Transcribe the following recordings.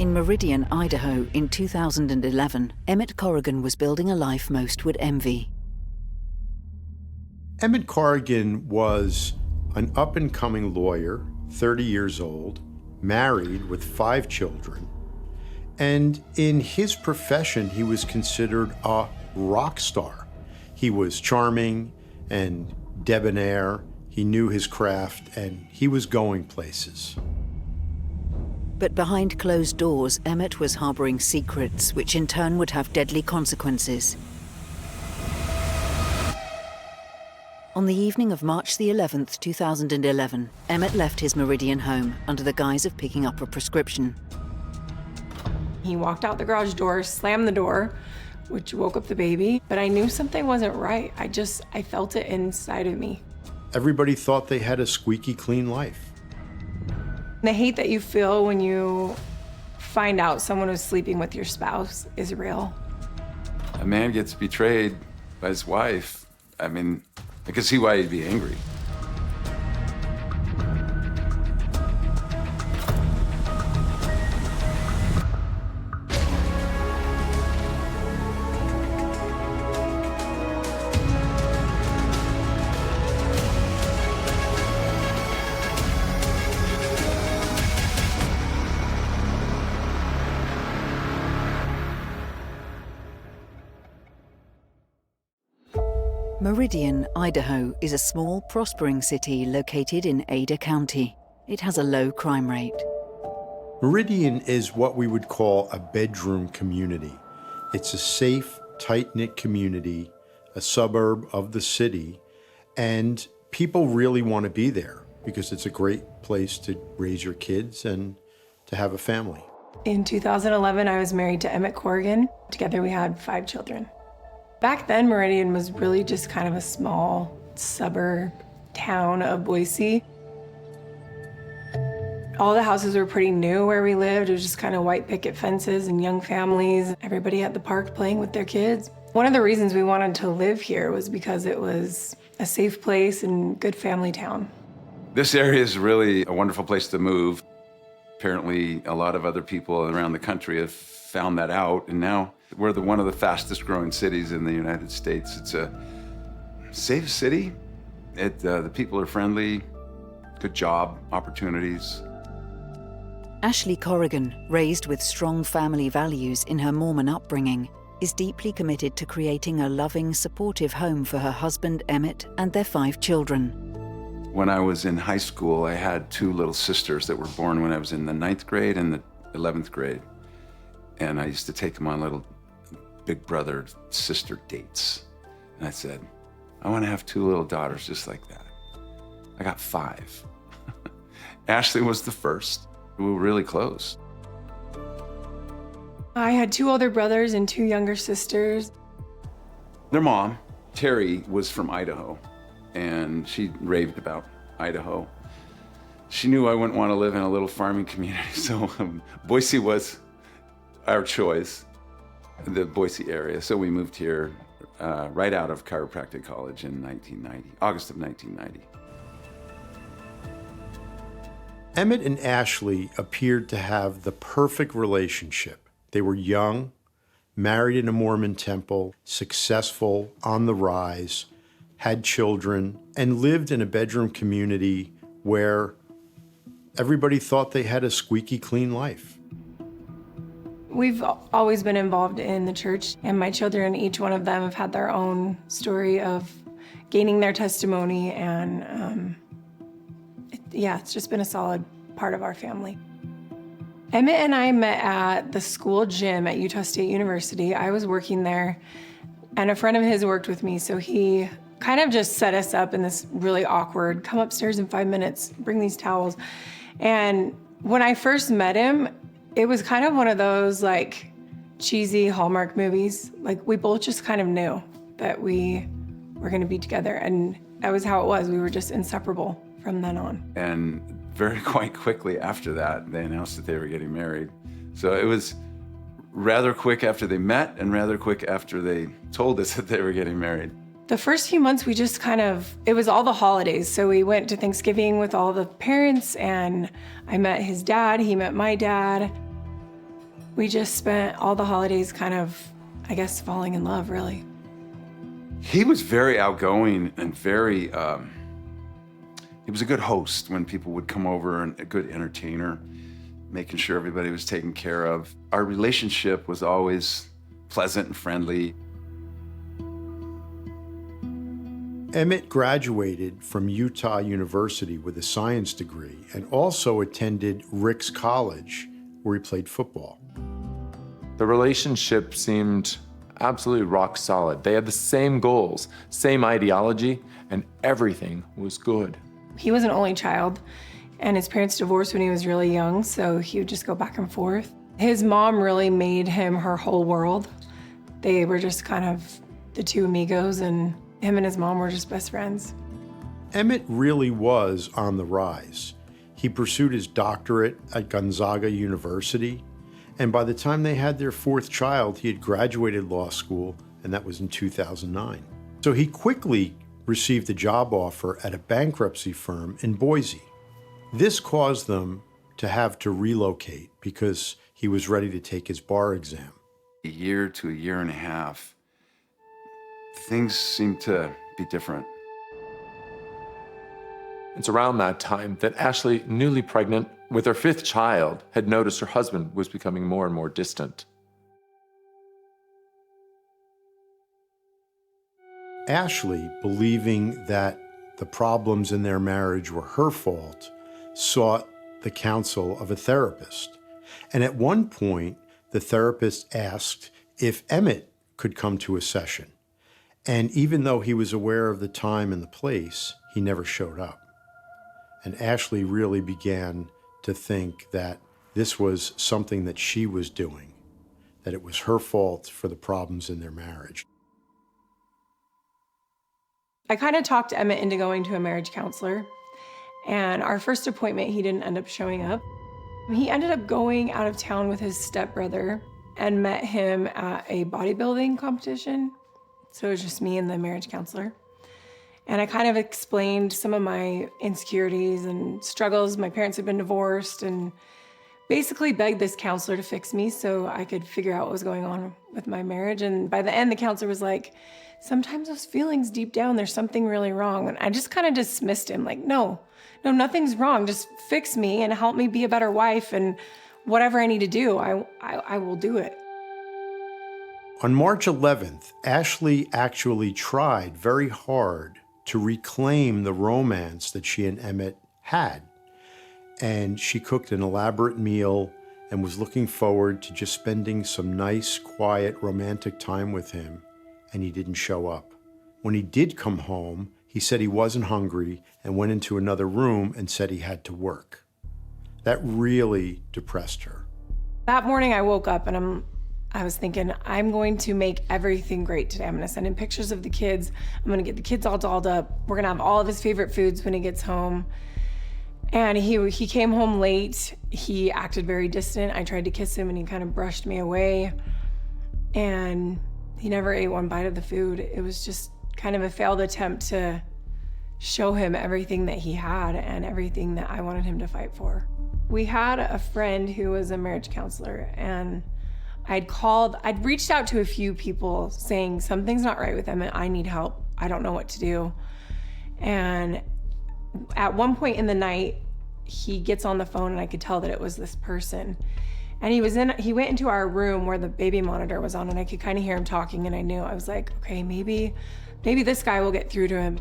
In Meridian, Idaho, in 2011, Emmett Corrigan was building a life most would envy. Emmett Corrigan was an up-and-coming lawyer, 30 years old, married with 5 children, and in his profession, he was considered a rock star. He was charming and debonair, he knew his craft, and he was going places. But behind closed doors, Emmett was harboring secrets, which in turn would have deadly consequences. On the evening of March the 11th, 2011, Emmett left his Meridian home under the guise of picking up a prescription. He walked out the garage door, slammed the door, which woke up the baby, but I knew something wasn't right. I felt it inside of me. Everybody thought they had a squeaky clean life. The hate that you feel when you find out someone who's sleeping with your spouse is real. A man gets betrayed by his wife. I mean, I can see why he'd be angry. Meridian, Idaho is a small, prospering city located in Ada County. It has a low crime rate. Meridian is what we would call a bedroom community. It's a safe, tight-knit community, a suburb of the city, and people really want to be there because it's a great place to raise your kids and to have a family. In 2011, I was married to Emmett Corrigan. Together we had 5 children. Back then, Meridian was really just kind of a small suburb town of Boise. All the houses were pretty new where we lived. It was just kind of white picket fences and young families. Everybody at the park playing with their kids. One of the reasons we wanted to live here was because it was a safe place and good family town. This area is really a wonderful place to move. Apparently, a lot of other people around the country have found that out, and now we're one of the fastest growing cities in the United States. It's a safe city. The people are friendly, good job opportunities. Ashley Corrigan, raised with strong family values in her Mormon upbringing, is deeply committed to creating a loving, supportive home for her husband, Emmett, and their 5 children. When I was in high school, I had 2 little sisters that were born when I was in the 9th grade and the 11th grade. And I used to take them on little big brother sister dates. And I said, I want to have 2 little daughters just like that. I got 5. Ashley was the first. We were really close. I had 2 older brothers and 2 younger sisters. Their mom, Terry, was from Idaho, and she raved about Idaho. She knew I wouldn't want to live in a little farming community, so Boise was our choice, the Boise area. So we moved here right out of chiropractic college in 1990, August of 1990. Emmett and Ashley appeared to have the perfect relationship. They were young, married in a Mormon temple, successful, on the rise, had children, and lived in a bedroom community where everybody thought they had a squeaky clean life. We've always been involved in the church, and my children, each one of them, have had their own story of gaining their testimony, and it's just been a solid part of our family. Emmett and I met at the school gym at Utah State University. I was working there, and a friend of his worked with me, so he kind of just set us up in this really awkward, come upstairs in 5 minutes, bring these towels. And when I first met him, it was kind of one of those like cheesy Hallmark movies. Like we both just kind of knew that we were gonna be together, and that was how it was. We were just inseparable from then on. And very quite quickly after that, they announced that they were getting married. So it was rather quick after they met and rather quick after they told us that they were getting married. The first few months, we just it was all the holidays. So we went to Thanksgiving with all the parents, and I met his dad, he met my dad. We just spent all the holidays kind of, I guess, falling in love, really. He was very outgoing and very, he was a good host when people would come over, and a good entertainer, making sure everybody was taken care of. Our relationship was always pleasant and friendly. Emmett graduated from Utah University with a science degree and also attended Ricks College, where he played football. The relationship seemed absolutely rock solid. They had the same goals, same ideology, and everything was good. He was an only child, and his parents divorced when he was really young, so he would just go back and forth. His mom really made him her whole world. They were just kind of the two amigos, and him and his mom were just best friends. Emmett really was on the rise. He pursued his doctorate at Gonzaga University, and by the time they had their fourth child, he had graduated law school, and that was in 2009. So he quickly received a job offer at a bankruptcy firm in Boise. This caused them to have to relocate because he was ready to take his bar exam. A year to a year and a half, things seemed to be different. It's around that time that Ashley, newly pregnant with her fifth child, had noticed her husband was becoming more and more distant. Ashley, believing that the problems in their marriage were her fault, sought the counsel of a therapist. And at one point, the therapist asked if Emmett could come to a session. And even though he was aware of the time and the place, he never showed up. And Ashley really began to think that this was something that she was doing, that it was her fault for the problems in their marriage. I kind of talked Emmett into going to a marriage counselor, and our first appointment, he didn't end up showing up. He ended up going out of town with his stepbrother and met him at a bodybuilding competition. So it was just me and the marriage counselor. And I kind of explained some of my insecurities and struggles. My parents had been divorced, and basically begged this counselor to fix me so I could figure out what was going on with my marriage. And by the end, the counselor was like, sometimes those feelings deep down, there's something really wrong. And I just kind of dismissed him, like, no, nothing's wrong. Just fix me and help me be a better wife, and whatever I need to do, I will do it. On March 11th, Ashley actually tried very hard to reclaim the romance that she and Emmett had. And she cooked an elaborate meal and was looking forward to just spending some nice, quiet, romantic time with him, and he didn't show up. When he did come home, he said he wasn't hungry and went into another room and said he had to work. That really depressed her. That morning I woke up and I was thinking, I'm going to make everything great today. I'm gonna send him pictures of the kids. I'm gonna get the kids all dolled up. We're gonna have all of his favorite foods when he gets home. And he came home late. He acted very distant. I tried to kiss him and he kind of brushed me away. And he never ate one bite of the food. It was just kind of a failed attempt to show him everything that he had and everything that I wanted him to fight for. We had a friend who was a marriage counselor, and I'd reached out to a few people saying, something's not right with Emmett. I need help. I don't know what to do. And at one point in the night, he gets on the phone and I could tell that it was this person. And he went into our room where the baby monitor was on, and I could kind of hear him talking, and I knew. I was like, okay, maybe this guy will get through to him.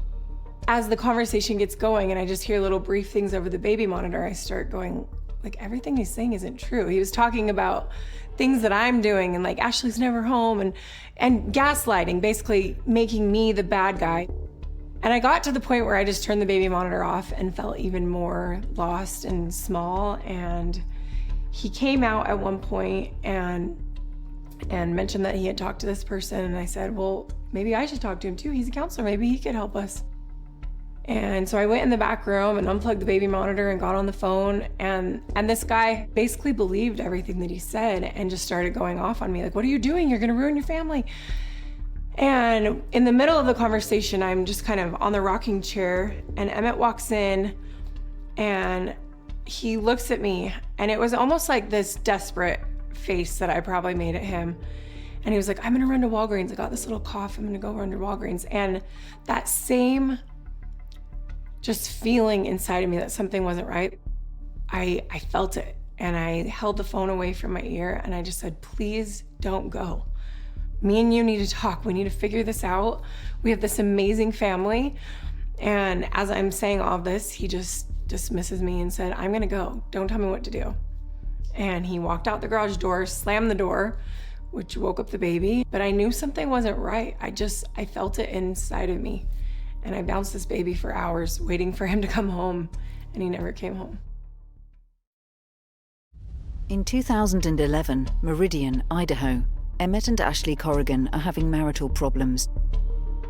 As the conversation gets going and I just hear little brief things over the baby monitor, I start going, like, everything he's saying isn't true. He was talking about things that I'm doing, and like, Ashley's never home, and gaslighting, basically making me the bad guy. And I got to the point where I just turned the baby monitor off and felt even more lost and small. And he came out at one point and mentioned that he had talked to this person, and I said, well, maybe I should talk to him too. He's a counselor, maybe he could help us. And so I went in the back room and unplugged the baby monitor and got on the phone, and this guy basically believed everything that he said and just started going off on me, like, what are you doing? You're gonna ruin your family. And in the middle of the conversation, I'm just kind of on the rocking chair, and Emmett walks in and he looks at me, and it was almost like this desperate face that I probably made at him. And he was like, I'm gonna run to Walgreens. I got this little cough, I'm gonna go run to Walgreens. And that same just feeling inside of me that something wasn't right, I felt it. And I held the phone away from my ear and I just said, please don't go. Me and you need to talk. We need to figure this out. We have this amazing family. And as I'm saying all this, he just dismisses me and said, I'm gonna go. Don't tell me what to do. And he walked out the garage door, slammed the door, which woke up the baby. But I knew something wasn't right. I felt it inside of me. And I bounced this baby for hours, waiting for him to come home, and he never came home. In 2011, Meridian, Idaho, Emmett and Ashley Corrigan are having marital problems.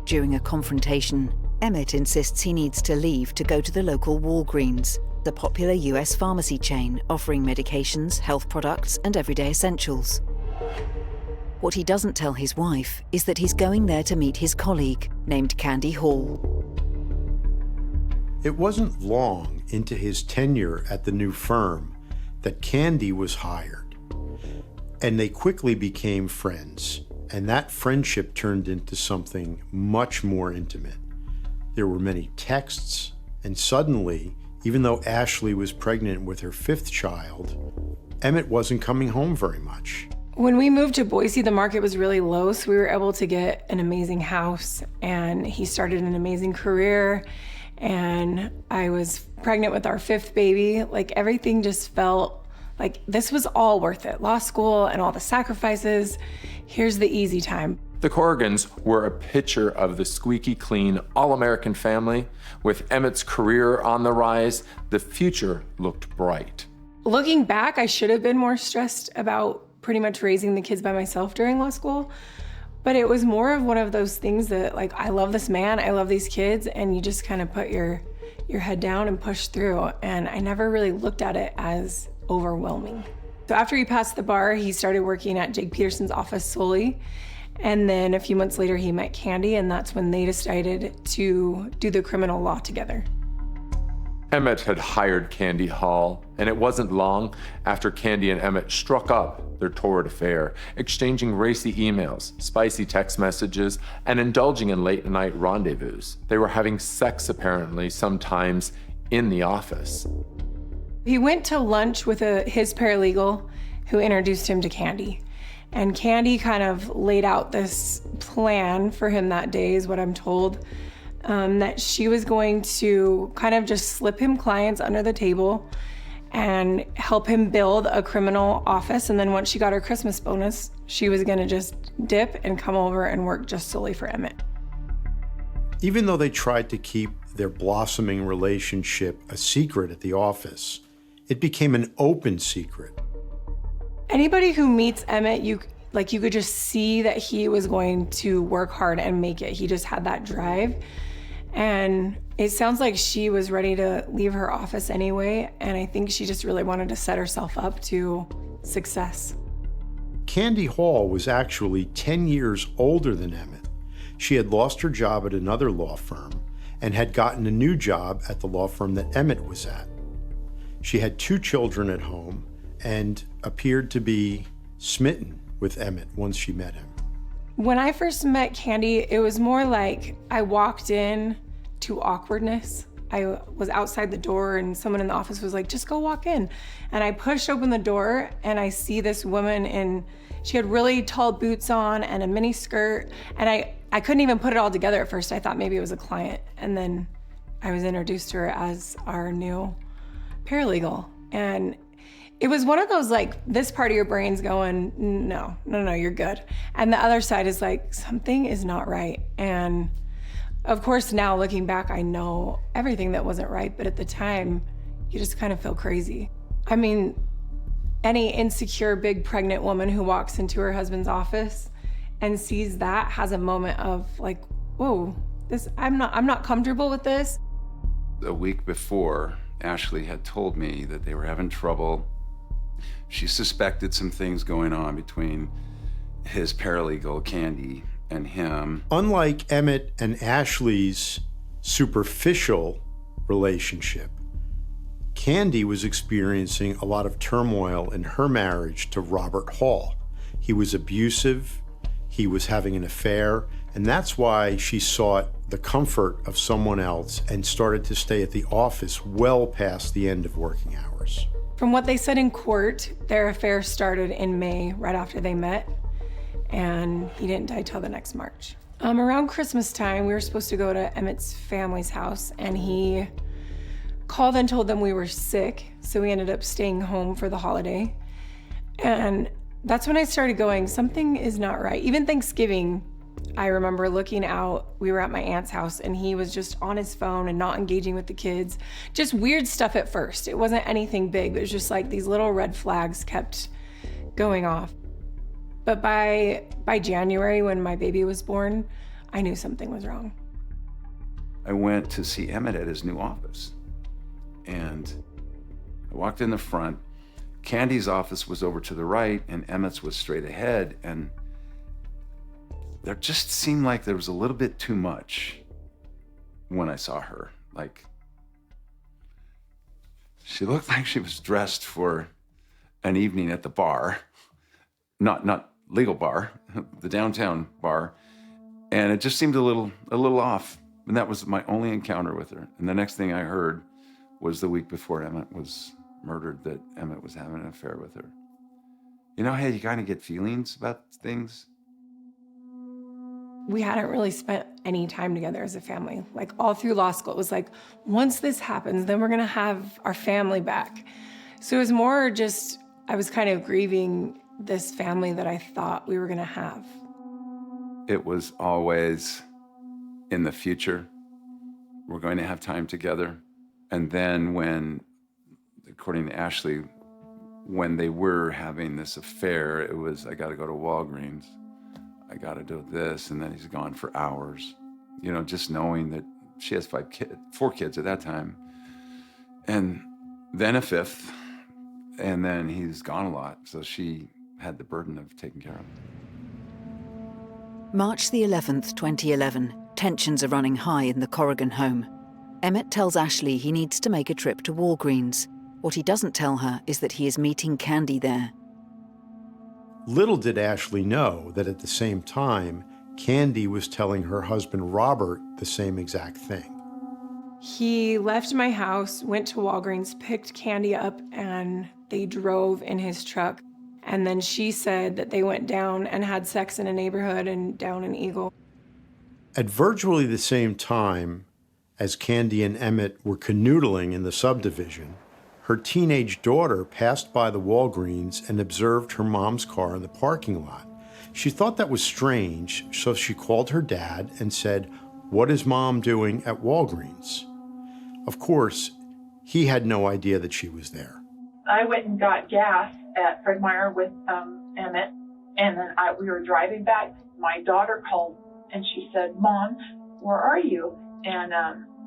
During a confrontation, Emmett insists he needs to leave to go to the local Walgreens, the popular US pharmacy chain offering medications, health products, and everyday essentials. What he doesn't tell his wife is that he's going there to meet his colleague, named Candy Hall. It wasn't long into his tenure at the new firm that Candy was hired, and they quickly became friends, and that friendship turned into something much more intimate. There were many texts, and suddenly, even though Ashley was pregnant with her 5th child, Emmett wasn't coming home very much. When we moved to Boise, the market was really low, so we were able to get an amazing house, and he started an amazing career, and I was pregnant with our 5th baby. Like, everything just felt like this was all worth it. Law school and all the sacrifices, here's the easy time. The Corrigans were a picture of the squeaky clean, all-American family. With Emmett's career on the rise, the future looked bright. Looking back, I should have been more stressed about pretty much raising the kids by myself during law school. But it was more of one of those things that, like, I love this man, I love these kids, and you just kind of put your head down and push through. And I never really looked at it as overwhelming. So after he passed the bar, he started working at Jake Peterson's office solely. And then a few months later, he met Candy, and that's when they decided to do the criminal law together. Emmett had hired Candy Hall, and it wasn't long after Candy and Emmett struck up their torrid affair, exchanging racy emails, spicy text messages, and indulging in late-night rendezvous. They were having sex, apparently, sometimes in the office. He went to lunch with his paralegal who introduced him to Candy. And Candy kind of laid out this plan for him that day, is what I'm told. That she was going to kind of just slip him clients under the table and help him build a criminal office. And then once she got her Christmas bonus, she was gonna just dip and come over and work just solely for Emmett. Even though they tried to keep their blossoming relationship a secret at the office, it became an open secret. Anybody who meets Emmett, you could just see that he was going to work hard and make it. He just had that drive. And it sounds like she was ready to leave her office anyway, and I think she just really wanted to set herself up to success. Candy Hall was actually 10 years older than Emmett. She had lost her job at another law firm and had gotten a new job at the law firm that Emmett was at. She had 2 children at home and appeared to be smitten with Emmett once she met him. When I first met Candy, it was more like I walked in to awkwardness. I was outside the door and someone in the office was like, just go walk in. And I pushed open the door and I see this woman she had really tall boots on and a mini skirt. And I couldn't even put it all together at first. I thought maybe it was a client. And then I was introduced to her as our new paralegal. And it was one of those, like, this part of your brain's going, no, you're good. And the other side is like, something is not right. And of course, now looking back, I know everything that wasn't right, but at the time, you just kind of feel crazy. I mean, any insecure, big pregnant woman who walks into her husband's office and sees that has a moment of like, whoa, I'm not comfortable with this. A week before, Ashley had told me that they were having trouble. She suspected some things going on between his paralegal, Candy, and him. Unlike Emmett and Ashley's superficial relationship, Candy was experiencing a lot of turmoil in her marriage to Robert Hall. He was abusive, he was having an affair, and that's why she sought the comfort of someone else and started to stay at the office well past the end of working hours. From what they said in court, their affair started in May, right after they met, and he didn't die till the next March. Around Christmas time, we were supposed to go to Emmett's family's house, and he called and told them we were sick, so we ended up staying home for the holiday. And that's when I started going, something is not right. Even Thanksgiving, I remember looking out, we were at my aunt's house, and he was just on his phone and not engaging with the kids. Just weird stuff at first. It wasn't anything big, but it was just like these little red flags kept going off. But by January, when my baby was born, I knew something was wrong. I went to see Emmett at his new office. And I walked in the front. Candy's office was over to the right, and Emmett's was straight ahead. And there just seemed like there was a little bit too much when I saw her. Like, she looked like she was dressed for an evening at the bar, not legal bar, the downtown bar, and it just seemed a little off. And that was my only encounter with her. And the next thing I heard was the week before Emmett was murdered that Emmett was having an affair with her. You know how you kind of get feelings about things? We hadn't really spent any time together as a family. Like all through law school, it was like, once this happens, then we're gonna have our family back. So it was more just, I was kind of grieving this family that I thought we were gonna have. It was always in the future, we're going to have time together. And then when, according to Ashley, when they were having this affair, it was, I gotta go to Walgreens. I gotta do this, and then he's gone for hours. You know, just knowing that she has 4 kids at that time, and then a 5th, and then he's gone a lot, so she had the burden of taking care of him. March the 11th, 2011, tensions are running high in the Corrigan home. Emmett tells Ashley he needs to make a trip to Walgreens. What he doesn't tell her is that he is meeting Candy there. Little did Ashley know that at the same time, Candy was telling her husband Robert the same exact thing. He left my house, went to Walgreens, picked Candy up, and they drove in his truck. And then she said that they went down and had sex in a neighborhood and down in Eagle. At virtually the same time as Candy and Emmett were canoodling in the subdivision, her teenage daughter passed by the Walgreens and observed her mom's car in the parking lot. She thought that was strange, so she called her dad and said, "What is Mom doing at Walgreens?" Of course, he had no idea that she was there. I went and got gas at Fred Meyer with Emmett, and then we were driving back. My daughter called, and she said, "Mom, where are you?" And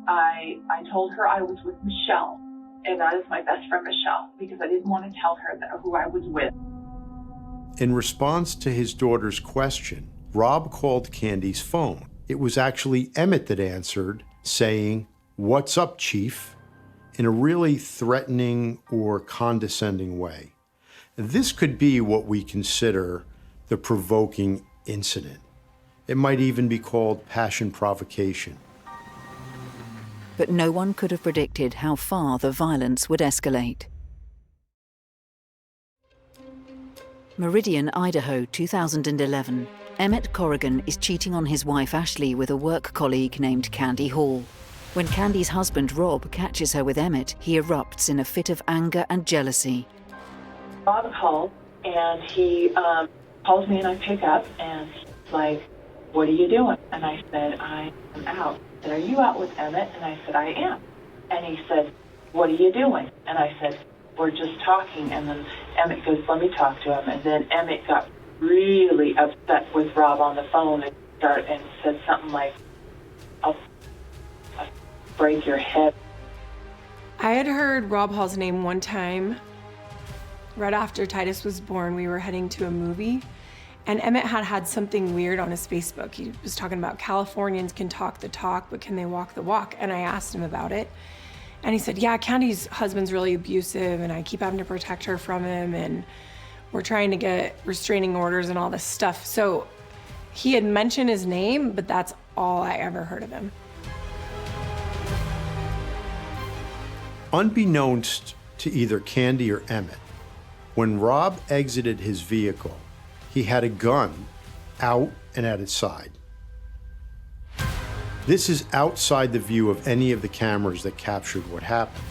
I told her I was with Michelle, and that is my best friend Michelle, because I didn't want to tell her who I was with. In response to his daughter's question, Rob called Candy's phone. It was actually Emmett that answered, saying, "What's up, Chief?" in a really threatening or condescending way. This could be what we consider the provoking incident. It might even be called passion provocation. But no one could have predicted how far the violence would escalate. Meridian, Idaho, 2011. Emmett Corrigan is cheating on his wife Ashley with a work colleague named Candy Hall. When Candy's husband Rob catches her with Emmett, he erupts in a fit of anger and jealousy. Rob called, and he calls me, and I pick up, and he's like, "What are you doing?" And I said, "I am out." He said, "Are you out with Emmett?" And I said, "I am." And he said, "What are you doing?" And I said, "We're just talking." And then Emmett goes, "Let me talk to him." And then Emmett got really upset with Rob on the phone and said something like, I'll break your head." I had heard Rob Hall's name one time. Right after Titus was born, we were heading to a movie, and Emmett had something weird on his Facebook. He was talking about Californians can talk the talk, but can they walk the walk? And I asked him about it. And he said, yeah, Candy's husband's really abusive and I keep having to protect her from him and we're trying to get restraining orders and all this stuff. So he had mentioned his name, but that's all I ever heard of him. Unbeknownst to either Candy or Emmett, when Rob exited his vehicle, he had a gun out and at his side. This is outside the view of any of the cameras that captured what happened.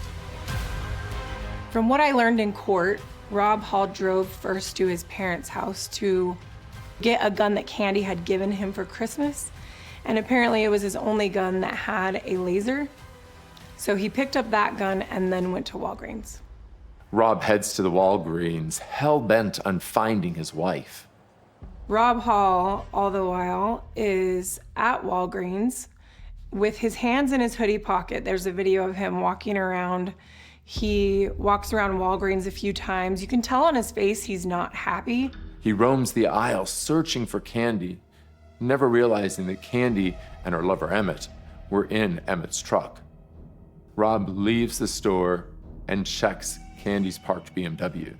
From what I learned in court, Rob Hall drove first to his parents' house to get a gun that Candy had given him for Christmas. And apparently it was his only gun that had a laser. So he picked up that gun and then went to Walgreens. Rob heads to the Walgreens, hell-bent on finding his wife. Rob Hall, all the while, is at Walgreens with his hands in his hoodie pocket. There's a video of him walking around. He walks around Walgreens a few times. You can tell on his face he's not happy. He roams the aisle searching for Candy, never realizing that Candy and her lover Emmett were in Emmett's truck. Rob leaves the store and checks Candy's parked BMW.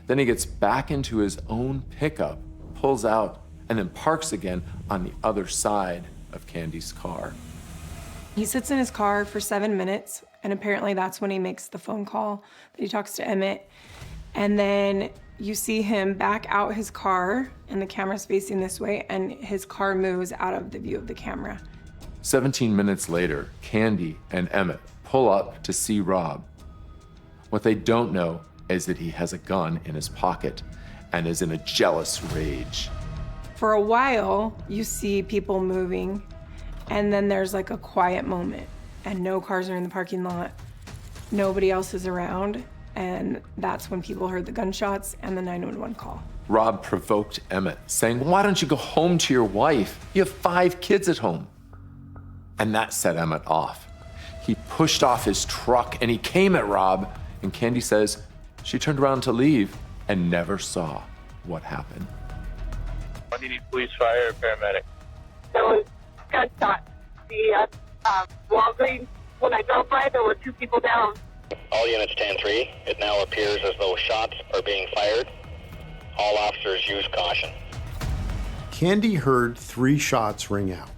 Then he gets back into his own pickup, pulls out, and then parks again on the other side of Candy's car. He sits in his car for 7 minutes, and apparently that's when he makes the phone call that he talks to Emmett. And then you see him back out his car, and the camera's facing this way, and his car moves out of the view of the camera. 17 minutes later, Candy and Emmett pull up to see Rob. What they don't know is that he has a gun in his pocket and is in a jealous rage. For a while, you see people moving, and then there's like a quiet moment, and no cars are in the parking lot. Nobody else is around, and that's when people heard the gunshots and the 911 call. Rob provoked Emmett, saying, "Why don't you go home to your wife? You have 5 kids at home." And that set Emmett off. He pushed off his truck and he came at Rob, and Candy says she turned around to leave and never saw what happened. What do you need, police, fire, or paramedic? There was gunshots. The Walgreens, when I drove by, there were 2 people down. All units 10-3. It now appears as though shots are being fired. All officers use caution. Candy heard 3 shots ring out.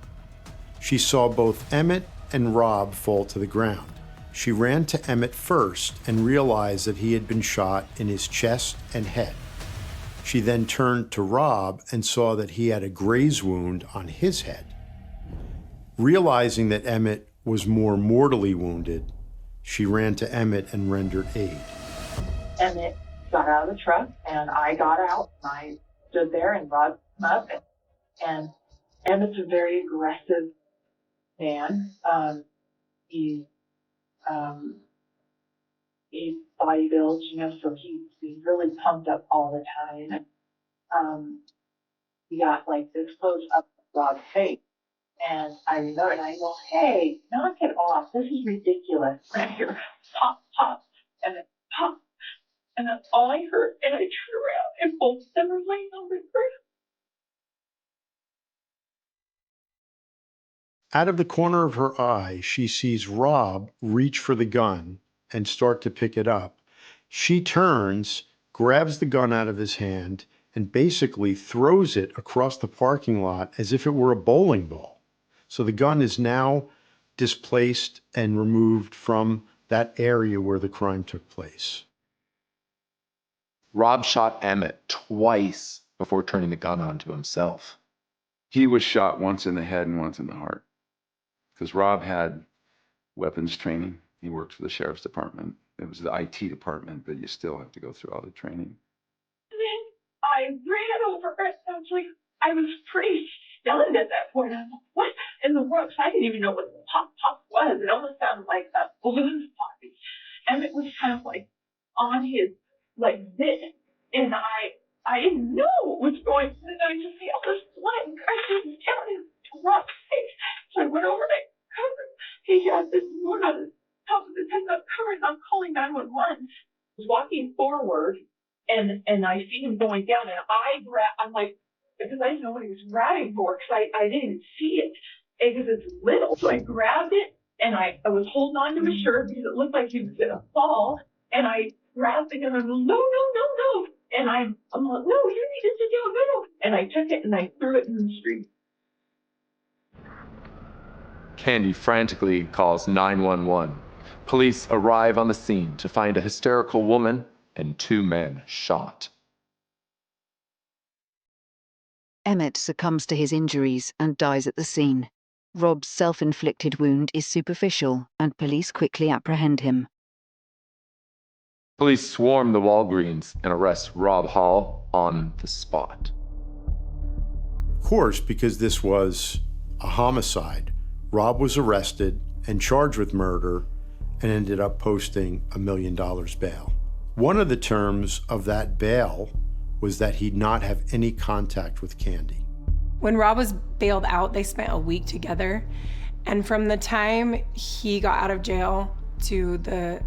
She saw both Emmett and Rob fall to the ground. She ran to Emmett first and realized that he had been shot in his chest and head. She then turned to Rob and saw that he had a graze wound on his head. Realizing that Emmett was more mortally wounded, she ran to Emmett and rendered aid. Emmett got out of the truck, and I got out, and I stood there, and Rob came up, and Emmett's a very aggressive man. He's bodybuilt, so he's really pumped up all the time. He got like this close up of Rob's face. And I remember, and I go, "Hey, knock it off. This is ridiculous." Right here, pop, pop, and then pop. And that's all I heard. And I turned around, and both of them were laying on the ground. Out of the corner of her eye, she sees Rob reach for the gun and start to pick it up. She turns, grabs the gun out of his hand, and basically throws it across the parking lot as if it were a bowling ball. So the gun is now displaced and removed from that area where the crime took place. Rob shot Emmett twice before turning the gun on to himself. He was shot once in the head and once in the heart. Because Rob had weapons training. He worked for the sheriff's department. It was the IT department, but you still have to go through all the training. And then I ran over it. I was pretty stunned at that point. I was like, what in the world? I didn't even know what the pop pop was. It almost sounded like a balloon popping. And it was kind of like on his, like this. And I didn't know what was going on. And I just see all this blood and gushing down his rough face. So I went over and I covered. He had this wound on his top of his head. I'm covered. I'm calling 911. I was walking forward, and I see him going down, and I'm like, because I didn't know what he was grabbing for, because I didn't see it, because it's little. So I grabbed it, And I was holding on to his shirt because it looked like he was going to fall. And I grabbed it and I'm like, no. And I'm like, no, you need to sit down, no. And I took it and I threw it in the street. Candy frantically calls 911. Police arrive on the scene to find a hysterical woman and 2 men shot. Emmett succumbs to his injuries and dies at the scene. Rob's self-inflicted wound is superficial, and police quickly apprehend him. Police swarm the Walgreens and arrest Rob Hall on the spot. Of course, because this was a homicide, Rob was arrested and charged with murder and ended up posting $1 million bail. One of the terms of that bail was that he'd not have any contact with Candy. When Rob was bailed out, they spent a week together. And from the time he got out of jail to the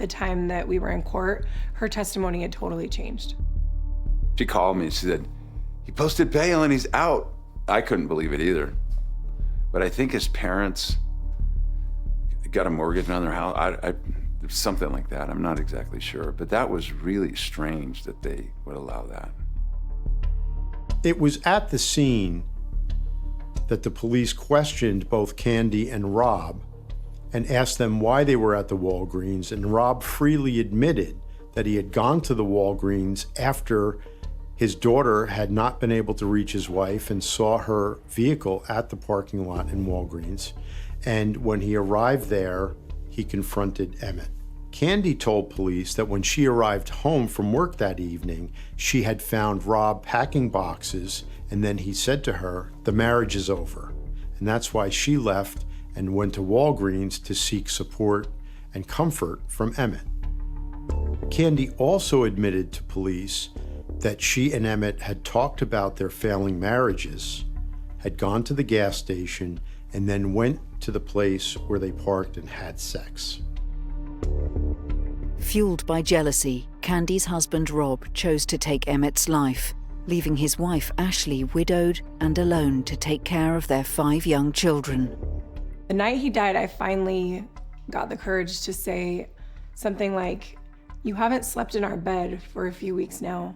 time that we were in court, her testimony had totally changed. She called me and she said, he posted bail and he's out. I couldn't believe it either. But I think his parents got a mortgage on their house. Something like that. I'm not exactly sure. But that was really strange that they would allow that. It was at the scene that the police questioned both Candy and Rob and asked them why they were at the Walgreens, and Rob freely admitted that he had gone to the Walgreens after his daughter had not been able to reach his wife and saw her vehicle at the parking lot in Walgreens. And when he arrived there, he confronted Emmett. Candy told police that when she arrived home from work that evening, she had found Rob packing boxes, and then he said to her, "The marriage is over." And that's why she left and went to Walgreens to seek support and comfort from Emmett. Candy also admitted to police that she and Emmett had talked about their failing marriages, had gone to the gas station, and then went to the place where they parked and had sex. Fueled by jealousy, Candy's husband Rob chose to take Emmett's life, leaving his wife Ashley widowed and alone to take care of their 5 young children. The night he died, I finally got the courage to say something like, "You haven't slept in our bed for a few weeks now.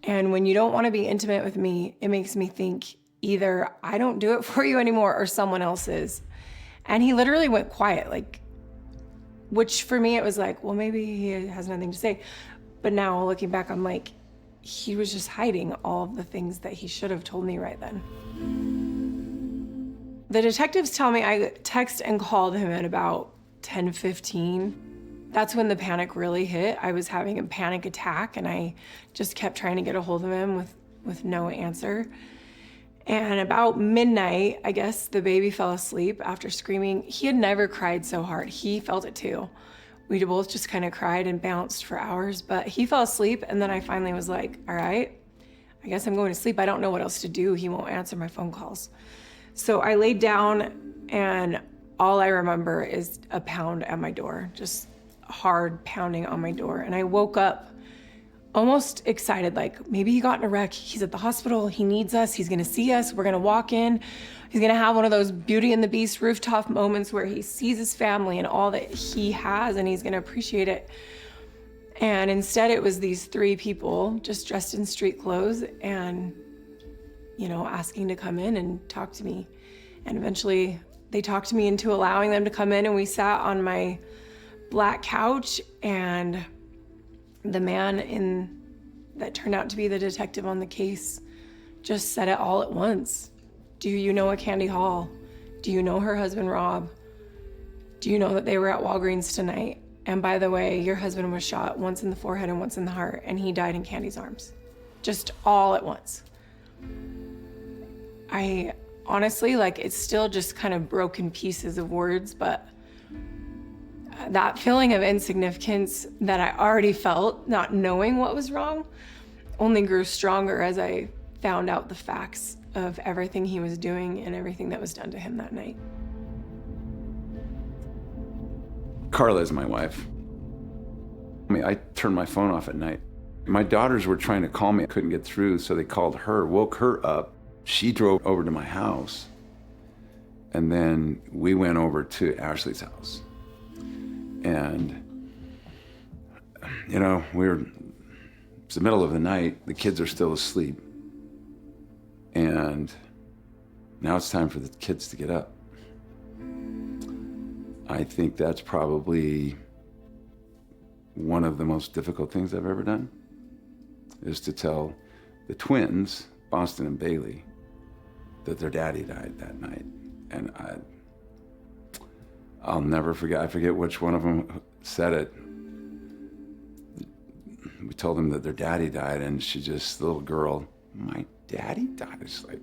And when you don't want to be intimate with me, it makes me think either I don't do it for you anymore or someone else is." And he literally went quiet, which for me, it was like, well, maybe he has nothing to say. But now looking back, I'm like, he was just hiding all of the things that he should have told me right then. The detectives tell me I text and called him at about 10:15. That's when the panic really hit. I was having a panic attack and I just kept trying to get a hold of him with no answer. And about midnight, I guess, the baby fell asleep after screaming. He had never cried so hard. He felt it too. We both just kind of cried and bounced for hours, but he fell asleep. And then I finally was like, all right, I guess I'm going to sleep. I don't know what else to do. He won't answer my phone calls. So I laid down and all I remember is a pound at my door, just hard pounding on my door. And I woke up almost excited, like maybe he got in a wreck, he's at the hospital, he needs us, he's gonna see us, we're gonna walk in, he's gonna have one of those Beauty and the Beast rooftop moments where he sees his family and all that he has and he's gonna appreciate it. And instead it was these 3 people just dressed in street clothes and, asking to come in and talk to me. And eventually they talked me into allowing them to come in and we sat on my black couch and the man that turned out to be the detective on the case just said it all at once. Do you know a Candy Hall? Do you know her husband, Rob? Do you know that they were at Walgreens tonight? And by the way, your husband was shot once in the forehead and once in the heart, and he died in Candy's arms. Just all at once. I honestly, it's still just kind of broken pieces of words, but that feeling of insignificance that I already felt, not knowing what was wrong, only grew stronger as I found out the facts of everything he was doing and everything that was done to him that night. Carla is my wife. I turned my phone off at night. My daughters were trying to call me, I couldn't get through, so they called her, woke her up. She drove over to my house. And then we went over to Ashley's house. And, you know, it's the middle of the night, the kids are still asleep. And now it's time for the kids to get up. I think that's probably one of the most difficult things I've ever done, is to tell the twins, Boston and Bailey, that their daddy died that night. And I'll never forget, I forget which one of them said it. We told them that their daddy died, and she just, the little girl, my daddy died? It's like,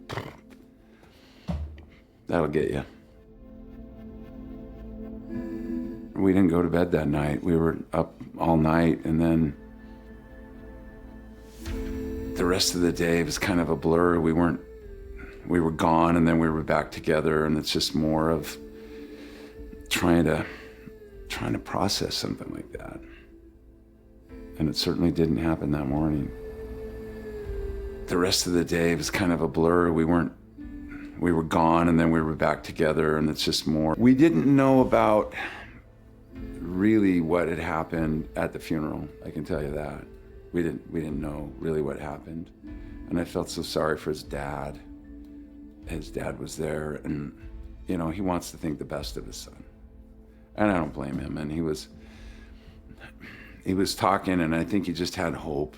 that'll get you. We didn't go to bed that night. We were up all night, and then the rest of the day was kind of a blur. We were gone, and then we were back together, and it's just more of trying to process something like that. And it certainly didn't happen that morning. The rest of the day was kind of a blur. We were gone, and then we were back together, and it's just more. We didn't know about really what had happened at the funeral, I can tell you that. We didn't know really what happened. And I felt so sorry for his dad. His dad was there, and, you know, he wants to think the best of his son. And I don't blame him. And he was talking, and I think he just had hope,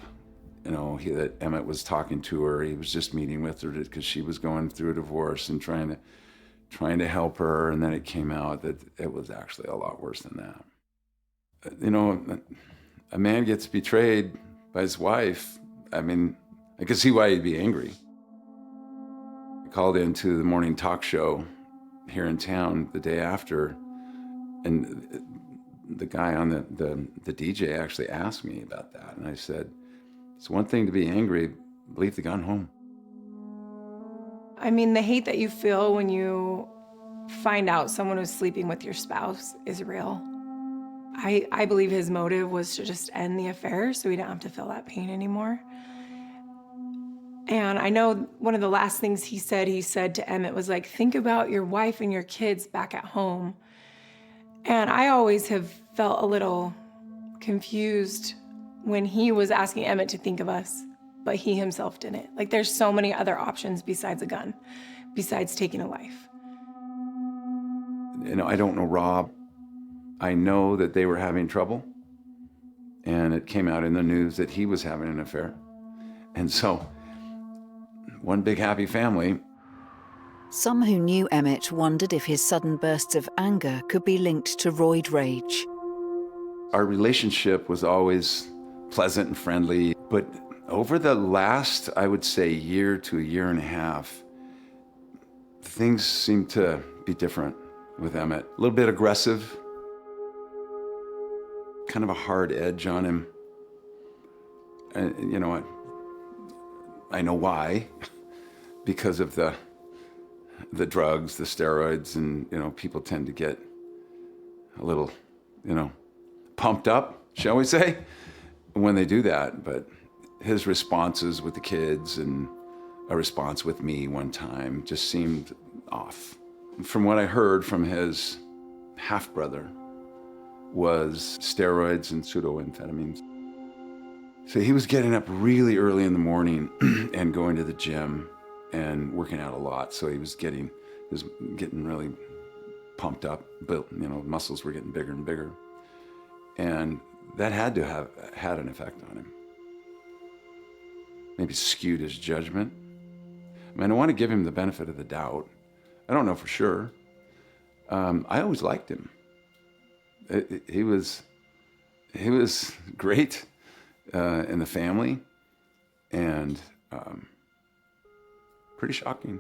you know, that Emmett was talking to her. He was just meeting with her because she was going through a divorce and trying to help her. And then it came out that it was actually a lot worse than that. You know, a man gets betrayed by his wife. I mean, I could see why he'd be angry. I called into the morning talk show here in town the day after, and the guy on the DJ actually asked me about that. And I said, it's one thing to be angry, leave the gun home. I mean, the hate that you feel when you find out someone was sleeping with your spouse is real. I believe his motive was to just end the affair so he didn't have to feel that pain anymore. And I know one of the last things he said to Emmett was like, think about your wife and your kids back at home. And I always have felt a little confused when he was asking Emmett to think of us, but he himself didn't. Like, there's so many other options besides a gun, besides taking a life. You know, I don't know Rob. I know that they were having trouble, and it came out in the news that he was having an affair. And so, one big happy family. Some who knew Emmett wondered if his sudden bursts of anger could be linked to roid rage. Our relationship was always pleasant and friendly, but over the last, I would say, year to a year and a half, things seemed to be different with Emmett. A little bit aggressive, kind of a hard edge on him. And, you know, I know why, because of the drugs, the steroids, and, you know, people tend to get a little, you know, pumped up, shall we say, when they do that. But his responses with the kids and a response with me one time just seemed off. From what I heard from his half-brother was steroids and pseudoamphetamines. So he was getting up really early in the morning and going to the gym and working out a lot. So he was getting really pumped up, built, you know, muscles were getting bigger and bigger. And that had to have had an effect on him. Maybe skewed his judgment. I mean, I want to give him the benefit of the doubt. I don't know for sure. I always liked him. He was great in the family, and pretty shocking.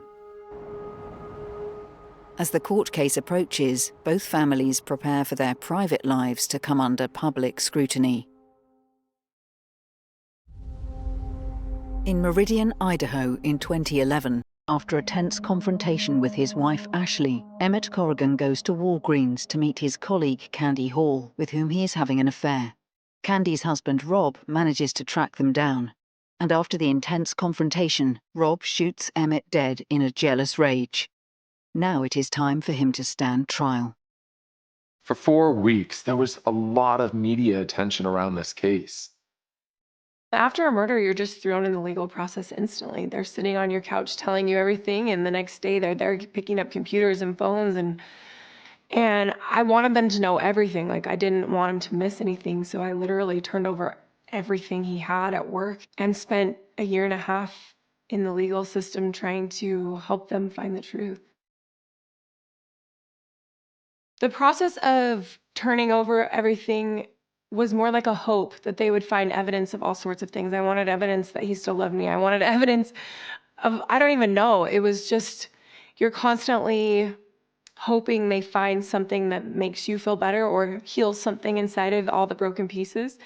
As the court case approaches, both families prepare for their private lives to come under public scrutiny. In Meridian, Idaho in 2011, after a tense confrontation with his wife Ashley, Emmett Corrigan goes to Walgreens to meet his colleague Candy Hall, with whom he is having an affair. Candy's husband Rob manages to track them down, and after the intense confrontation, Rob shoots Emmett dead in a jealous rage. Now it is time for him to stand trial. For 4 weeks, there was a lot of media attention around this case. After a murder, you're just thrown in the legal process instantly. They're sitting on your couch telling you everything, and the next day they're there picking up computers and phones, and I wanted them to know everything. Like, I didn't want him to miss anything, so I literally turned over everything he had at work and spent a year and a half in the legal system trying to help them find the truth. The process of turning over everything was more like a hope that they would find evidence of all sorts of things. I wanted evidence that he still loved me. I wanted evidence of, I don't even know. It was just, you're constantly hoping they find something that makes you feel better or heals something inside of all the broken pieces.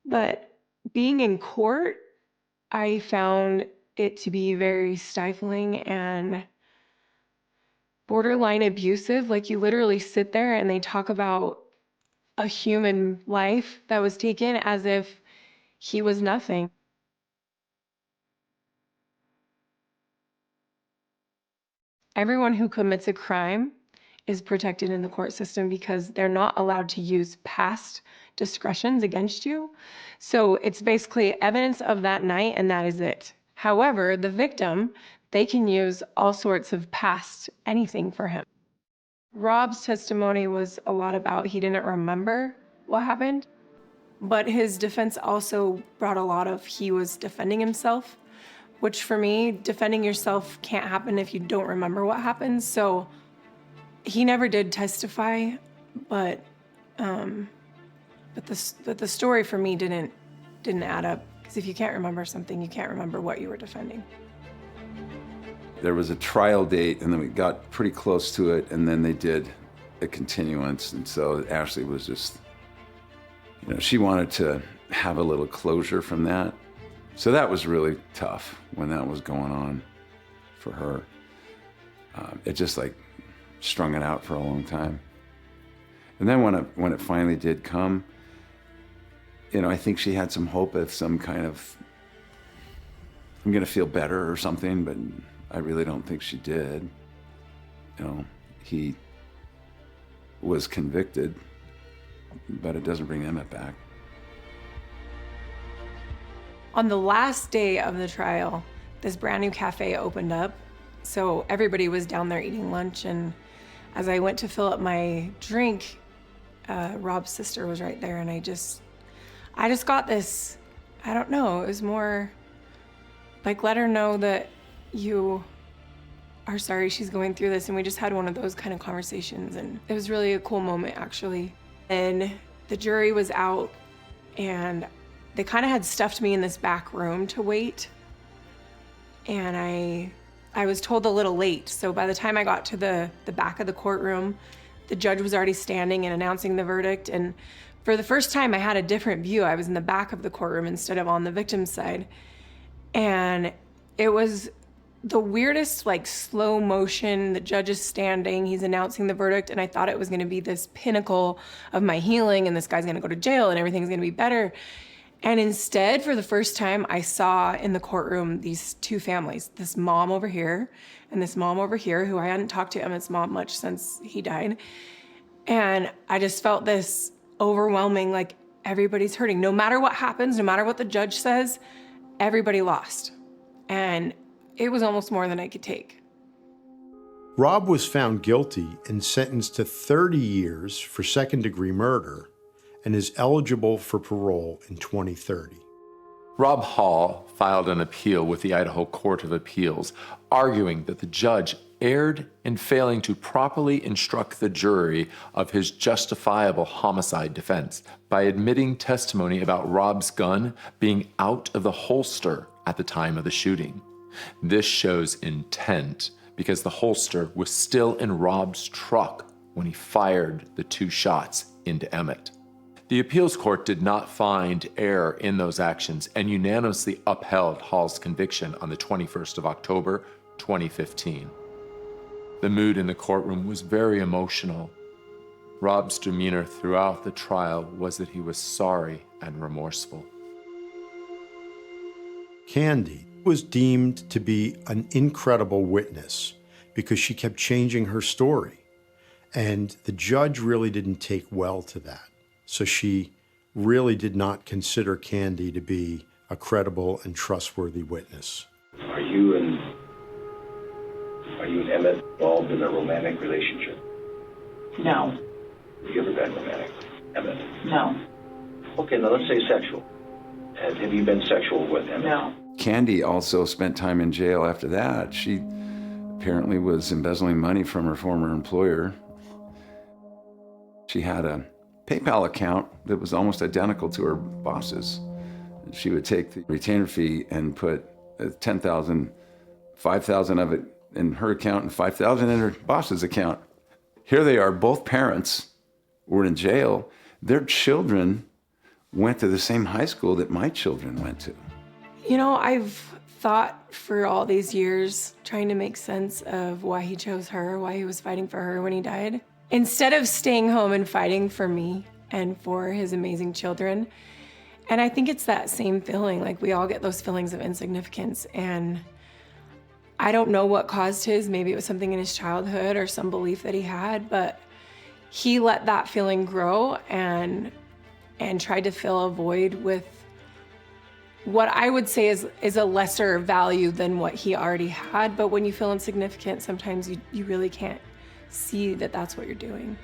But being in court, I found it to be very stifling and borderline abusive. Like, you literally sit there and they talk about a human life that was taken as if he was nothing. Everyone who commits a crime is protected in the court system because they're not allowed to use past discretions against you. So it's basically evidence of that night and that is it. However, the victim, they can use all sorts of past anything for him. Rob's testimony was a lot about he didn't remember what happened, but his defense also brought a lot of he was defending himself, which for me, defending yourself can't happen if you don't remember what happened. So he never did testify, but the story for me didn't add up, because if you can't remember something, you can't remember what you were defending. There was a trial date, and then we got pretty close to it, and then they did a continuance, and so Ashley was just, you know, she wanted to have a little closure from that. So that was really tough when that was going on for her. It just like strung it out for a long time. And then when it finally did come, you know, I think she had some hope of some kind of, I'm gonna feel better or something, but I really don't think she did. You know, he was convicted, but it doesn't bring Emmett back. On the last day of the trial, this brand new cafe opened up. So everybody was down there eating lunch. And as I went to fill up my drink, Rob's sister was right there. And I just got this, I don't know, it was more like, let her know that you are sorry she's going through this. And we just had one of those kind of conversations. And it was really a cool moment, actually. And the jury was out, and they kind of had stuffed me in this back room to wait. And I was told a little late. So by the time I got to the back of the courtroom, the judge was already standing and announcing the verdict. And for the first time, I had a different view. I was in the back of the courtroom instead of on the victim's side. And it was the weirdest, like, slow motion. The judge is standing, he's announcing the verdict, and I thought it was gonna be this pinnacle of my healing, and this guy's gonna go to jail and everything's gonna be better. And instead, for the first time, I saw in the courtroom these two families, this mom over here and this mom over here, who I hadn't talked to Emmett's mom much since he died. And I just felt this overwhelming, like, everybody's hurting. No matter what happens, no matter what the judge says, everybody lost. And it was almost more than I could take. Rob was found guilty and sentenced to 30 years for second-degree murder and is eligible for parole in 2030. Rob Hall filed an appeal with the Idaho Court of Appeals, arguing that the judge erred in failing to properly instruct the jury of his justifiable homicide defense by admitting testimony about Rob's gun being out of the holster at the time of the shooting. This shows intent because the holster was still in Rob's truck when he fired the 2 shots into Emmett. The appeals court did not find error in those actions and unanimously upheld Hall's conviction on the 21st of October, 2015. The mood in the courtroom was very emotional. Rob's demeanor throughout the trial was that he was sorry and remorseful. Candy was deemed to be an incredible witness because she kept changing her story. And the judge really didn't take well to that. So she really did not consider Candy to be a credible and trustworthy witness. Are you and Emmett involved in a romantic relationship? No. You ever been romantic, Emmett? No. Okay, now let's say sexual. Have you been sexual with Emmett? No. Candy also spent time in jail after that. She apparently was embezzling money from her former employer. She had a PayPal account that was almost identical to her boss's. She would take the retainer fee and put 10,000, 5,000 of it in her account and 5,000 in her boss's account. Here they are, both parents were in jail. Their children went to the same high school that my children went to. You know, I've thought for all these years, trying to make sense of why he chose her, why he was fighting for her when he died. Instead of staying home and fighting for me and for his amazing children. And I think it's that same feeling, like we all get those feelings of insignificance. And I don't know what caused his, maybe it was something in his childhood or some belief that he had, but he let that feeling grow and tried to fill a void with what I would say is a lesser value than what he already had. But when you feel insignificant, sometimes you really can't see that that's what you're doing.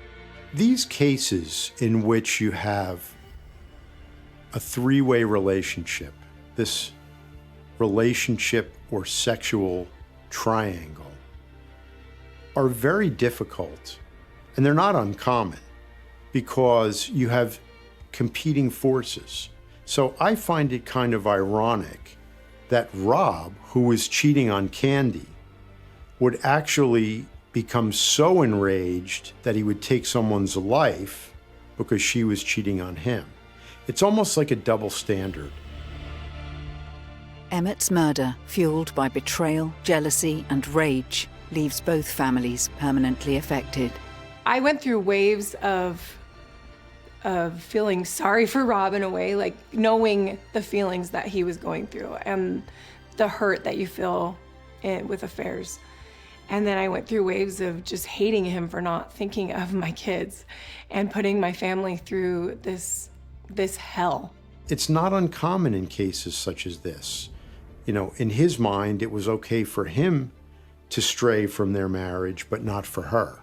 These cases in which you have a three-way relationship, this relationship or sexual triangle, are very difficult, and they're not uncommon because you have competing forces. So I find it kind of ironic that Rob, who was cheating on Candy, would actually become so enraged that he would take someone's life because she was cheating on him. It's almost like a double standard. Emmett's murder, fueled by betrayal, jealousy, and rage, leaves both families permanently affected. I went through waves of feeling sorry for Rob in a way, like knowing the feelings that he was going through and the hurt that you feel with affairs. And then I went through waves of just hating him for not thinking of my kids and putting my family through this hell. It's not uncommon in cases such as this. You know, in his mind, it was okay for him to stray from their marriage, but not for her.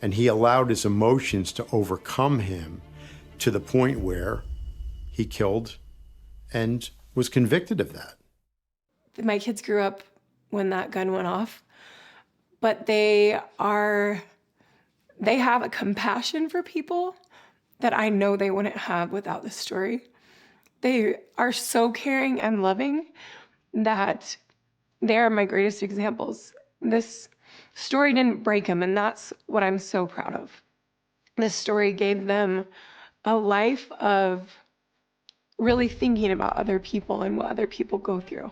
And he allowed his emotions to overcome him to the point where he killed and was convicted of that. My kids grew up when that gun went off, but they have a compassion for people that I know they wouldn't have without this story. They are so caring and loving that they are my greatest examples. This story didn't break them, and that's what I'm so proud of. This story gave them a life of really thinking about other people and what other people go through.